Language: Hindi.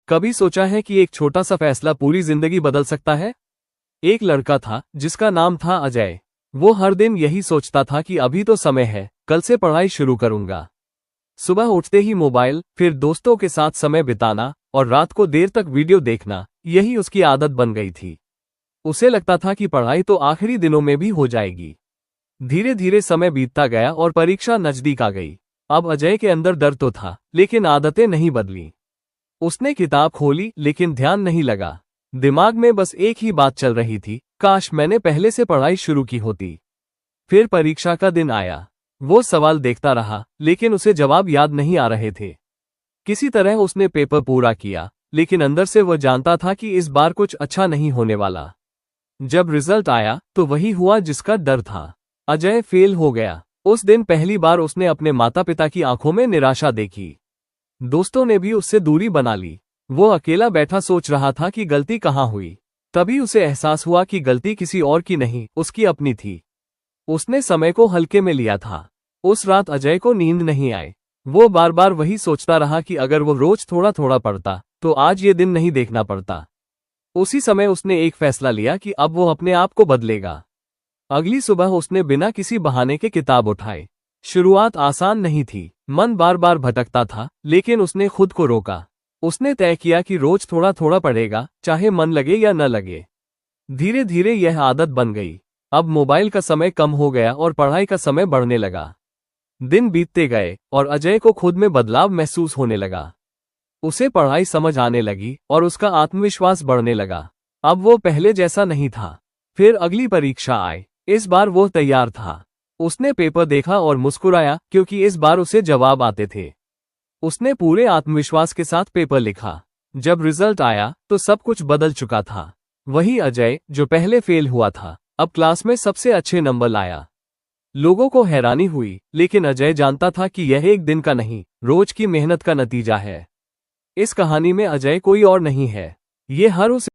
कभी सोचा है कि एक छोटा सा फैसला पूरी जिंदगी बदल सकता है? एक लड़का था जिसका नाम था अजय। वो हर दिन यही सोचता था कि अभी तो समय है, कल से पढ़ाई शुरू करूंगा। सुबह उठते ही मोबाइल, फिर दोस्तों के साथ समय बिताना और रात को देर तक वीडियो देखना, यही उसकी आदत बन गई थी। उसे लगता था कि पढ़ाई तो आखिरी दिनों में भी हो जाएगी। धीरे धीरे समय बीतता गया और परीक्षा नजदीक आ गई। अब अजय के अंदर डर तो था, लेकिन आदतें नहीं बदली। उसने किताब खोली लेकिन ध्यान नहीं लगा। दिमाग में बस एक ही बात चल रही थी, काश मैंने पहले से पढ़ाई शुरू की होती। फिर परीक्षा का दिन आया। वो सवाल देखता रहा, लेकिन उसे जवाब याद नहीं आ रहे थे। किसी तरह उसने पेपर पूरा किया, लेकिन अंदर से वह जानता था कि इस बार कुछ अच्छा नहीं होने वाला। जब रिजल्ट आया तो वही हुआ जिसका डर था। अजय फेल हो गया। उस दिन पहली बार उसने अपने माता पिता की आंखों में निराशा देखी। दोस्तों ने भी उससे दूरी बना ली। वो अकेला बैठा सोच रहा था कि गलती कहाँ हुई। तभी उसे एहसास हुआ कि गलती किसी और की नहीं, उसकी अपनी थी। उसने समय को हल्के में लिया था। उस रात अजय को नींद नहीं आई। वो बार बार वही सोचता रहा कि अगर वो रोज थोड़ा थोड़ा पढ़ता तो आज ये दिन नहीं देखना पड़ता। उसी समय उसने एक फैसला लिया कि अब वो अपने आप को बदलेगा। अगली सुबह उसने बिना किसी बहाने के किताब उठाई। शुरुआत आसान नहीं थी, मन बार बार भटकता था, लेकिन उसने खुद को रोका। उसने तय किया कि रोज थोड़ा थोड़ा पढ़ेगा, चाहे मन लगे या न लगे। धीरे धीरे यह आदत बन गई। अब मोबाइल का समय कम हो गया और पढ़ाई का समय बढ़ने लगा। दिन बीतते गए और अजय को खुद में बदलाव महसूस होने लगा। उसे पढ़ाई समझ आने लगी और उसका आत्मविश्वास बढ़ने लगा। अब वो पहले जैसा नहीं था। फिर अगली परीक्षा आई। इस बार वो तैयार था। उसने पेपर देखा और मुस्कुराया, क्योंकि इस बार उसे जवाब आते थे। उसने पूरे आत्मविश्वास के साथ पेपर लिखा। जब रिजल्ट आया तो सब कुछ बदल चुका था। वही अजय जो पहले फेल हुआ था, अब क्लास में सबसे अच्छे नंबर लाया। लोगों को हैरानी हुई, लेकिन अजय जानता था कि यह एक दिन का नहीं, रोज की मेहनत का नतीजा है। इस कहानी में अजय कोई और नहीं है। ये हर उस